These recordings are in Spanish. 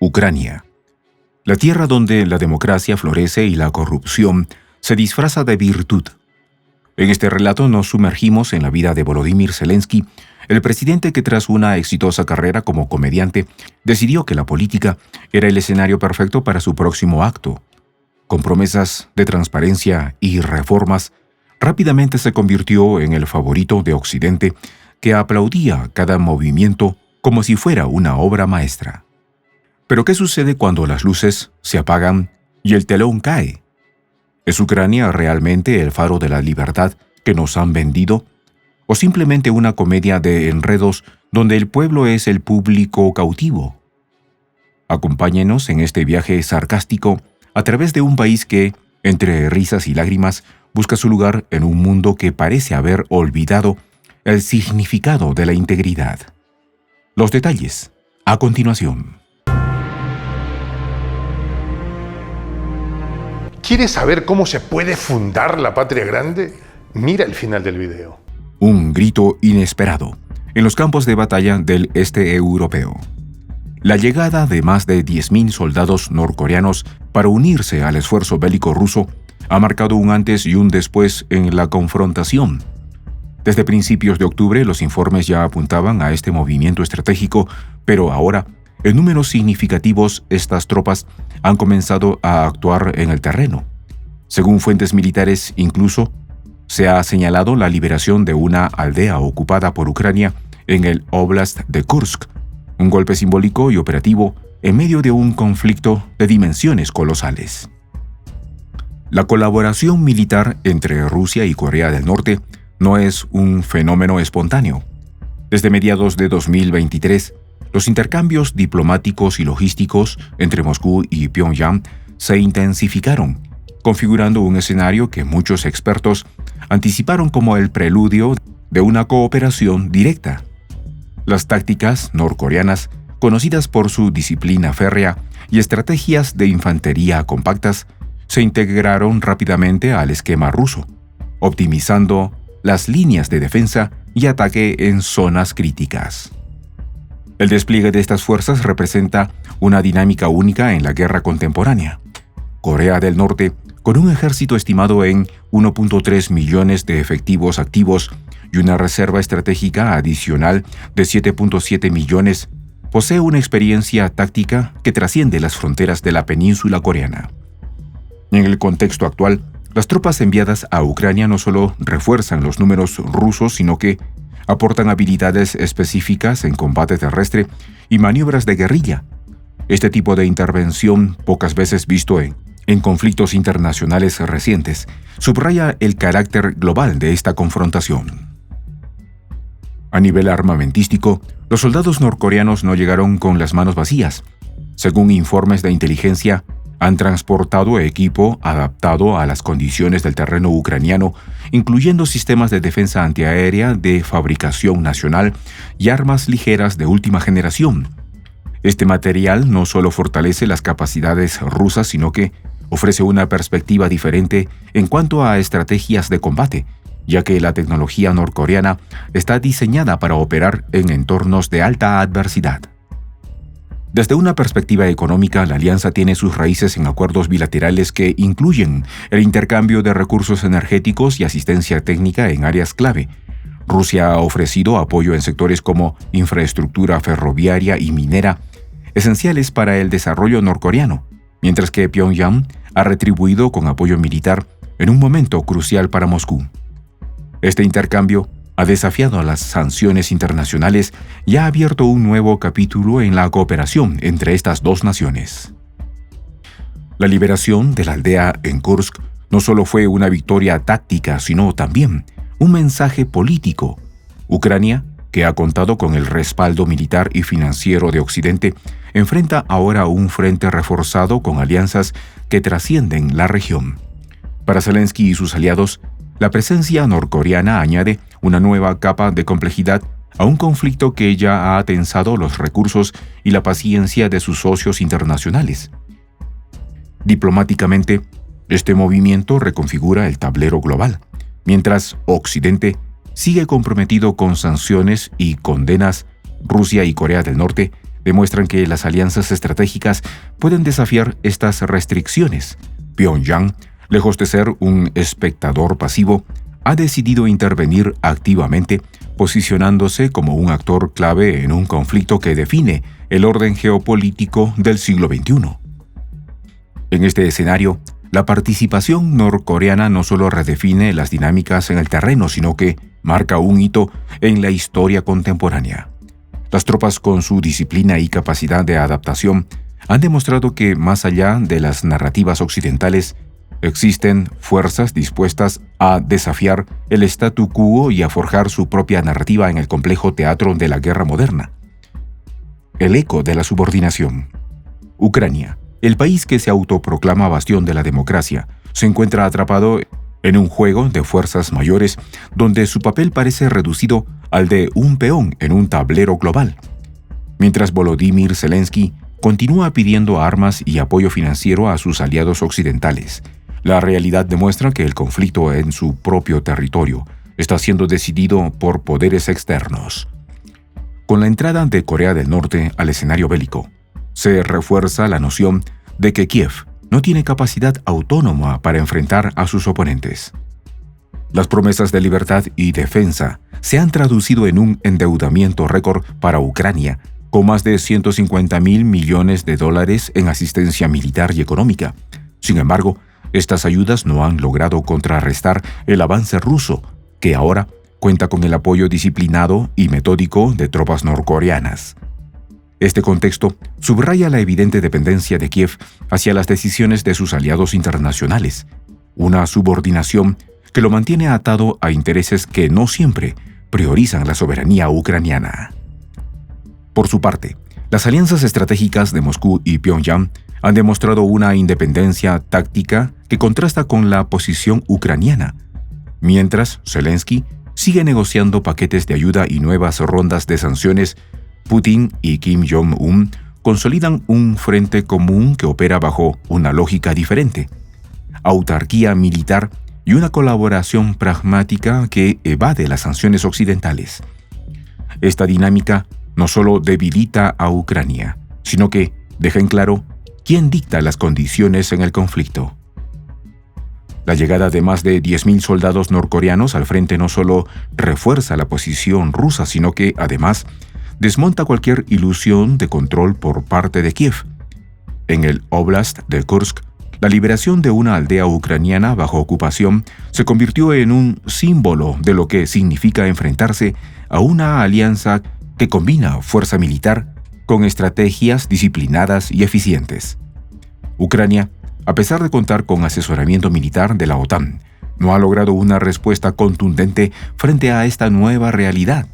Ucrania. La tierra donde la democracia florece y la corrupción se disfraza de virtud. En este relato nos sumergimos en la vida de Volodymyr Zelensky, el presidente que tras una exitosa carrera como comediante decidió que la política era el escenario perfecto para su próximo acto. Con promesas de transparencia y reformas, rápidamente se convirtió en el favorito de Occidente que aplaudía cada movimiento como si fuera una obra maestra. Pero ¿qué sucede cuando las luces se apagan y el telón cae? ¿Es Ucrania realmente el faro de la libertad que nos han vendido? ¿O simplemente una comedia de enredos donde el pueblo es el público cautivo? Acompáñenos en este viaje sarcástico a través de un país que, entre risas y lágrimas, busca su lugar en un mundo que parece haber olvidado el significado de la integridad. Los detalles, a continuación. ¿Quieres saber cómo se puede fundar la patria grande? Mira el final del video. Un grito inesperado en los campos de batalla del este europeo. La llegada de más de 10.000 soldados norcoreanos para unirse al esfuerzo bélico ruso ha marcado un antes y un después en la confrontación. Desde principios de octubre los informes ya apuntaban a este movimiento estratégico, pero ahora, en números significativos, estas tropas han comenzado a actuar en el terreno. Según fuentes militares, incluso, se ha señalado la liberación de una aldea ocupada por Ucrania en el Oblast de Kursk, un golpe simbólico y operativo en medio de un conflicto de dimensiones colosales. La colaboración militar entre Rusia y Corea del Norte no es un fenómeno espontáneo. Desde mediados de 2023, los intercambios diplomáticos y logísticos entre Moscú y Pyongyang se intensificaron, configurando un escenario que muchos expertos anticiparon como el preludio de una cooperación directa. Las tácticas norcoreanas, conocidas por su disciplina férrea y estrategias de infantería compactas, se integraron rápidamente al esquema ruso, optimizando las líneas de defensa y ataque en zonas críticas. El despliegue de estas fuerzas representa una dinámica única en la guerra contemporánea. Corea del Norte, con un ejército estimado en 1.3 millones de efectivos activos y una reserva estratégica adicional de 7.7 millones, posee una experiencia táctica que trasciende las fronteras de la península coreana. En el contexto actual, las tropas enviadas a Ucrania no solo refuerzan los números rusos, sino que aportan habilidades específicas en combate terrestre y maniobras de guerrilla. Este tipo de intervención, pocas veces visto en conflictos internacionales recientes, subraya el carácter global de esta confrontación. A nivel armamentístico, los soldados norcoreanos no llegaron con las manos vacías. Según informes de inteligencia, han transportado equipo adaptado a las condiciones del terreno ucraniano, incluyendo sistemas de defensa antiaérea de fabricación nacional y armas ligeras de última generación. Este material no solo fortalece las capacidades rusas, sino que ofrece una perspectiva diferente en cuanto a estrategias de combate, ya que la tecnología norcoreana está diseñada para operar en entornos de alta adversidad. Desde una perspectiva económica, la alianza tiene sus raíces en acuerdos bilaterales que incluyen el intercambio de recursos energéticos y asistencia técnica en áreas clave. Rusia ha ofrecido apoyo en sectores como infraestructura ferroviaria y minera, esenciales para el desarrollo norcoreano, mientras que Pyongyang ha retribuido con apoyo militar en un momento crucial para Moscú. Este intercambio ha desafiado a las sanciones internacionales y ha abierto un nuevo capítulo en la cooperación entre estas dos naciones. La liberación de la aldea en Kursk no solo fue una victoria táctica, sino también un mensaje político. Ucrania, que ha contado con el respaldo militar y financiero de Occidente, enfrenta ahora un frente reforzado con alianzas que trascienden la región. Para Zelensky y sus aliados, la presencia norcoreana añade una nueva capa de complejidad a un conflicto que ya ha tensado los recursos y la paciencia de sus socios internacionales. Diplomáticamente, este movimiento reconfigura el tablero global, mientras Occidente sigue comprometido con sanciones y condenas. Rusia y Corea del Norte demuestran que las alianzas estratégicas pueden desafiar estas restricciones. Pyongyang, lejos de ser un espectador pasivo, ha decidido intervenir activamente, posicionándose como un actor clave en un conflicto que define el orden geopolítico del siglo XXI. En este escenario, la participación norcoreana no solo redefine las dinámicas en el terreno, sino que marca un hito en la historia contemporánea. Las tropas, con su disciplina y capacidad de adaptación, han demostrado que, más allá de las narrativas occidentales, existen fuerzas dispuestas a desafiar el statu quo y a forjar su propia narrativa en el complejo teatro de la guerra moderna. El eco de la subordinación. Ucrania, el país que se autoproclama bastión de la democracia, se encuentra atrapado en un juego de fuerzas mayores donde su papel parece reducido al de un peón en un tablero global. Mientras Volodymyr Zelensky continúa pidiendo armas y apoyo financiero a sus aliados occidentales, la realidad demuestra que el conflicto en su propio territorio está siendo decidido por poderes externos. Con la entrada de Corea del Norte al escenario bélico, se refuerza la noción de que Kiev no tiene capacidad autónoma para enfrentar a sus oponentes. Las promesas de libertad y defensa se han traducido en un endeudamiento récord para Ucrania, con más de $150.000 millones en asistencia militar y económica. Sin embargo, estas ayudas no han logrado contrarrestar el avance ruso, que ahora cuenta con el apoyo disciplinado y metódico de tropas norcoreanas. Este contexto subraya la evidente dependencia de Kiev hacia las decisiones de sus aliados internacionales, una subordinación que lo mantiene atado a intereses que no siempre priorizan la soberanía ucraniana. Por su parte, las alianzas estratégicas de Moscú y Pyongyang han demostrado una independencia táctica que contrasta con la posición ucraniana, mientras Zelensky sigue negociando paquetes de ayuda y nuevas rondas de sanciones. Putin y Kim Jong-un consolidan un frente común que opera bajo una lógica diferente: autarquía militar y una colaboración pragmática que evade las sanciones occidentales. Esta dinámica no solo debilita a Ucrania, sino que deja en claro quién dicta las condiciones en el conflicto. La llegada de más de 10.000 soldados norcoreanos al frente no solo refuerza la posición rusa, sino que, además, desmonta cualquier ilusión de control por parte de Kiev. En el Oblast de Kursk, la liberación de una aldea ucraniana bajo ocupación se convirtió en un símbolo de lo que significa enfrentarse a una alianza que combina fuerza militar con estrategias disciplinadas y eficientes. Ucrania, a pesar de contar con asesoramiento militar de la OTAN, no ha logrado una respuesta contundente frente a esta nueva realidad.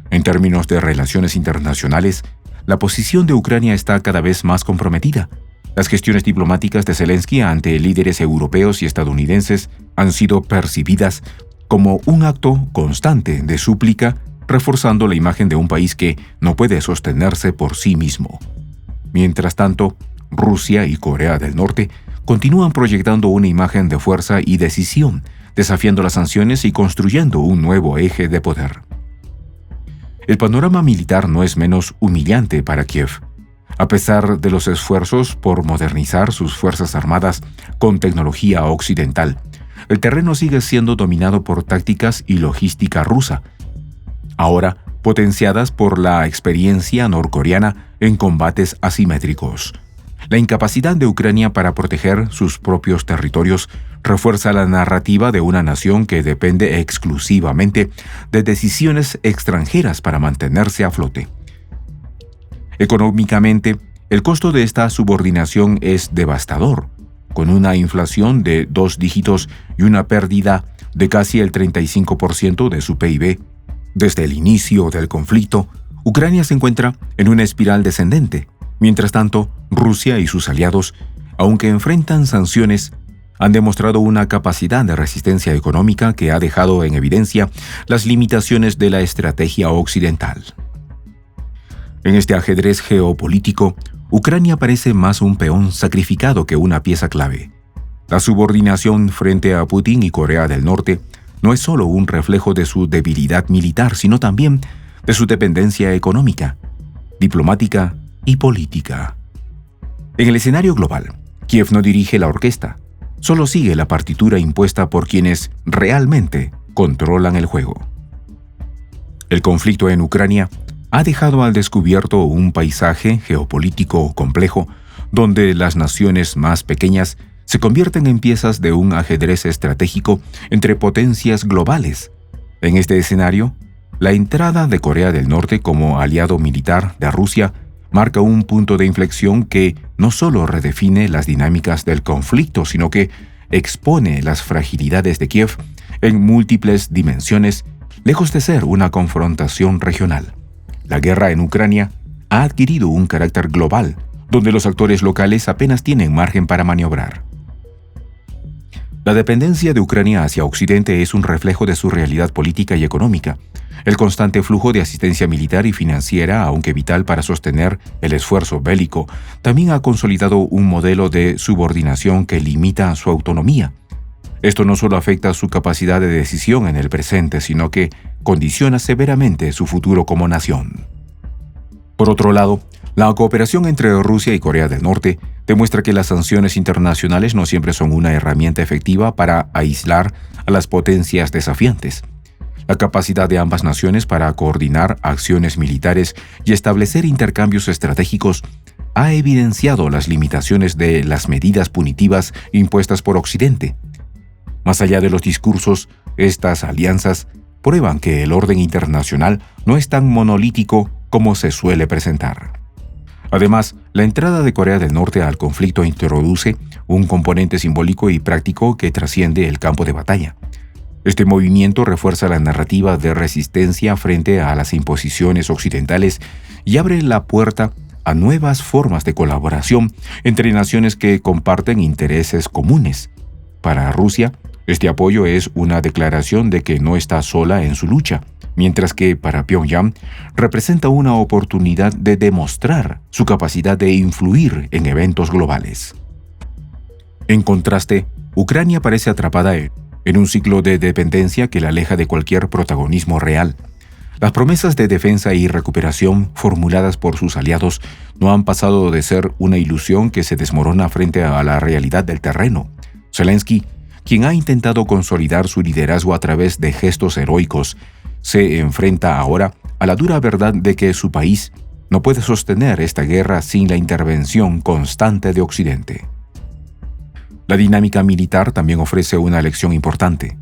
En términos de relaciones internacionales, la posición de Ucrania está cada vez más comprometida. Las gestiones diplomáticas de Zelensky ante líderes europeos y estadounidenses han sido percibidas como un acto constante de súplica, reforzando la imagen de un país que no puede sostenerse por sí mismo. Mientras tanto, Rusia y Corea del Norte continúan proyectando una imagen de fuerza y decisión, desafiando las sanciones y construyendo un nuevo eje de poder. El panorama militar no es menos humillante para Kiev. A pesar de los esfuerzos por modernizar sus fuerzas armadas con tecnología occidental, el terreno sigue siendo dominado por tácticas y logística rusa, ahora potenciadas por la experiencia norcoreana en combates asimétricos. La incapacidad de Ucrania para proteger sus propios territorios refuerza la narrativa de una nación que depende exclusivamente de decisiones extranjeras para mantenerse a flote. Económicamente, el costo de esta subordinación es devastador, con una inflación de 2 dígitos y una pérdida de casi el 35% de su PIB. Desde el inicio del conflicto, Ucrania se encuentra en una espiral descendente. Mientras tanto, Rusia y sus aliados, aunque enfrentan sanciones, han demostrado una capacidad de resistencia económica que ha dejado en evidencia las limitaciones de la estrategia occidental. En este ajedrez geopolítico, Ucrania parece más un peón sacrificado que una pieza clave. La subordinación frente a Putin y Corea del Norte no es solo un reflejo de su debilidad militar, sino también de su dependencia económica. diplomática y política. En el escenario global, Kiev no dirige la orquesta, solo sigue la partitura impuesta por quienes realmente controlan el juego. El conflicto en Ucrania ha dejado al descubierto un paisaje geopolítico complejo donde las naciones más pequeñas se convierten en piezas de un ajedrez estratégico entre potencias globales. En este escenario, la entrada de Corea del Norte como aliado militar de Rusia marca un punto de inflexión que no solo redefine las dinámicas del conflicto, sino que expone las fragilidades de Kiev en múltiples dimensiones, lejos de ser una confrontación regional. La guerra en Ucrania ha adquirido un carácter global, donde los actores locales apenas tienen margen para maniobrar. La dependencia de Ucrania hacia Occidente es un reflejo de su realidad política y económica. El constante flujo de asistencia militar y financiera, aunque vital para sostener el esfuerzo bélico, también ha consolidado un modelo de subordinación que limita su autonomía. Esto no solo afecta su capacidad de decisión en el presente, sino que condiciona severamente su futuro como nación. Por otro lado, la cooperación entre Rusia y Corea del Norte demuestra que las sanciones internacionales no siempre son una herramienta efectiva para aislar a las potencias desafiantes. La capacidad de ambas naciones para coordinar acciones militares y establecer intercambios estratégicos ha evidenciado las limitaciones de las medidas punitivas impuestas por Occidente. Más allá de los discursos, estas alianzas prueban que el orden internacional no es tan monolítico como se suele presentar. Además, la entrada de Corea del Norte al conflicto introduce un componente simbólico y práctico que trasciende el campo de batalla. Este movimiento refuerza la narrativa de resistencia frente a las imposiciones occidentales y abre la puerta a nuevas formas de colaboración entre naciones que comparten intereses comunes. Para Rusia, este apoyo es una declaración de que no está sola en su lucha, mientras que para Pyongyang representa una oportunidad de demostrar su capacidad de influir en eventos globales. En contraste, Ucrania parece atrapada en un ciclo de dependencia que la aleja de cualquier protagonismo real. Las promesas de defensa y recuperación formuladas por sus aliados no han pasado de ser una ilusión que se desmorona frente a la realidad del terreno. Zelensky, quien ha intentado consolidar su liderazgo a través de gestos heroicos, se enfrenta ahora a la dura verdad de que su país no puede sostener esta guerra sin la intervención constante de Occidente. La dinámica militar también ofrece una lección importante.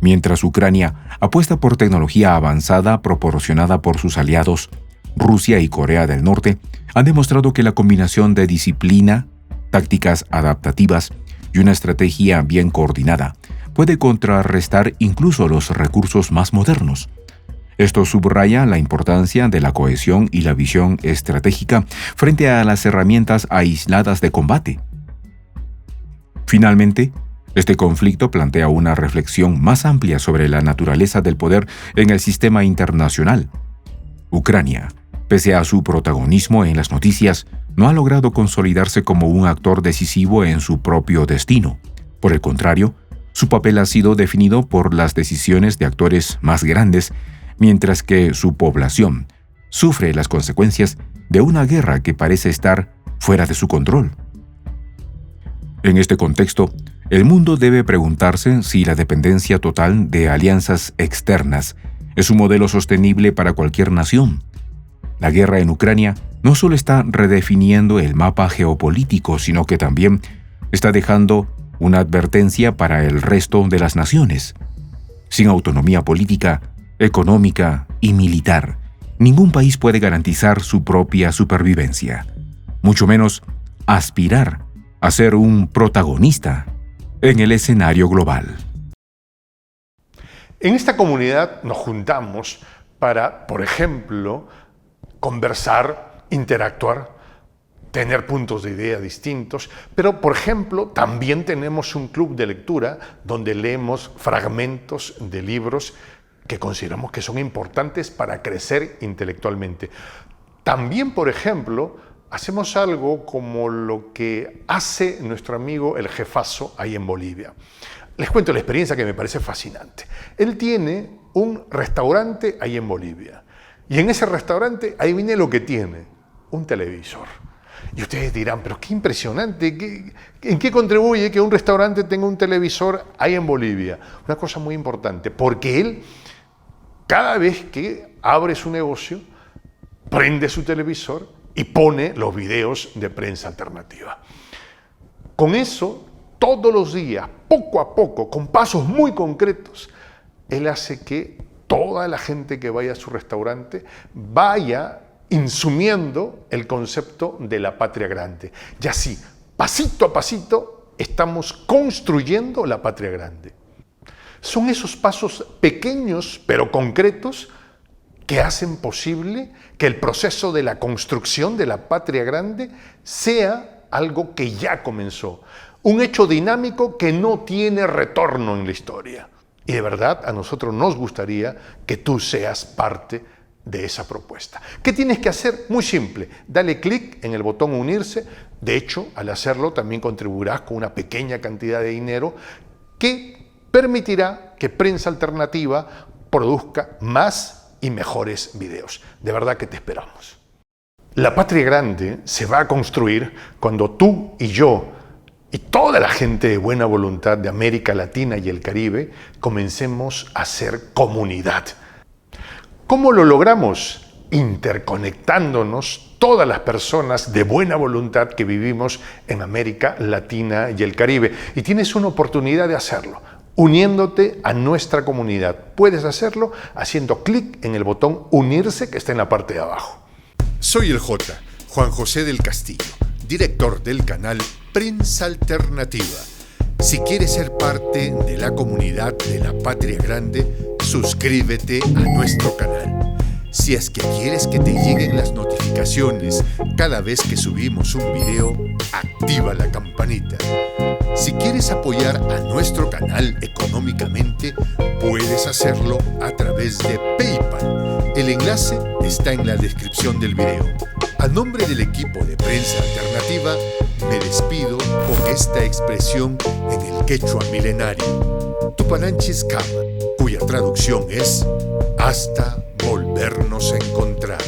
Mientras Ucrania apuesta por tecnología avanzada proporcionada por sus aliados, Rusia y Corea del Norte han demostrado que la combinación de disciplina, tácticas adaptativas y una estrategia bien coordinada puede contrarrestar incluso los recursos más modernos. Esto subraya la importancia de la cohesión y la visión estratégica frente a las herramientas aisladas de combate. Finalmente, este conflicto plantea una reflexión más amplia sobre la naturaleza del poder en el sistema internacional. Ucrania, pese a su protagonismo en las noticias, no ha logrado consolidarse como un actor decisivo en su propio destino. Por el contrario, su papel ha sido definido por las decisiones de actores más grandes, mientras que su población sufre las consecuencias de una guerra que parece estar fuera de su control. En este contexto, el mundo debe preguntarse si la dependencia total de alianzas externas es un modelo sostenible para cualquier nación. La guerra en Ucrania no solo está redefiniendo el mapa geopolítico, sino que también está dejando una advertencia para el resto de las naciones. Sin autonomía política, económica y militar, ningún país puede garantizar su propia supervivencia, mucho menos aspirar a ser un protagonista en el escenario global. En esta comunidad nos juntamos para, por ejemplo, conversar, interactuar, tener puntos de idea distintos, pero, por ejemplo, también tenemos un club de lectura donde leemos fragmentos de libros que consideramos que son importantes para crecer intelectualmente. También, por ejemplo, hacemos algo como lo que hace nuestro amigo el jefazo ahí en Bolivia. Les cuento la experiencia que me parece fascinante. Él tiene un restaurante ahí en Bolivia Y en ese restaurante, ahí viene lo que tiene, un televisor. Y ustedes dirán, pero qué impresionante, ¿en qué contribuye que un restaurante tenga un televisor ahí en Bolivia? Una cosa muy importante, porque él, cada vez que abre su negocio, prende su televisor y pone los videos de Prensa Alternativa. Con eso, todos los días, poco a poco, con pasos muy concretos, él hace que toda la gente que vaya a su restaurante vaya insumiendo el concepto de la patria grande. Y así, pasito a pasito, estamos construyendo la patria grande. Son esos pasos pequeños pero concretos que hacen posible que el proceso de la construcción de la patria grande sea algo que ya comenzó. Un hecho dinámico que no tiene retorno en la historia. Y de verdad, a nosotros nos gustaría que tú seas parte de esa propuesta. ¿Qué tienes que hacer? Muy simple. Dale clic en el botón unirse. De hecho, al hacerlo también contribuirás con una pequeña cantidad de dinero que permitirá que Prensa Alternativa produzca más y mejores videos. De verdad que te esperamos. La patria grande se va a construir cuando tú y yo y toda la gente de buena voluntad de América Latina y el Caribe comencemos a ser comunidad. ¿Cómo lo logramos? Interconectándonos todas las personas de buena voluntad que vivimos en América Latina y el Caribe. Y tienes una oportunidad de hacerlo, uniéndote a nuestra comunidad. Puedes hacerlo haciendo clic en el botón unirse que está en la parte de abajo. Soy el J, Juan José del Castillo, director del canal Prensa Alternativa. Si quieres ser parte de la comunidad de la Patria Grande, suscríbete a nuestro canal. Si es que quieres que te lleguen las notificaciones cada vez que subimos un video, activa la campanita. Si quieres apoyar a nuestro canal económicamente, puedes hacerlo a través de PayPal. El enlace está en la descripción del video. A nombre del equipo de Prensa Alternativa, me despido con esta expresión en el quechua milenario, Tupananchis Kama, cuya traducción es hasta volvernos a encontrar.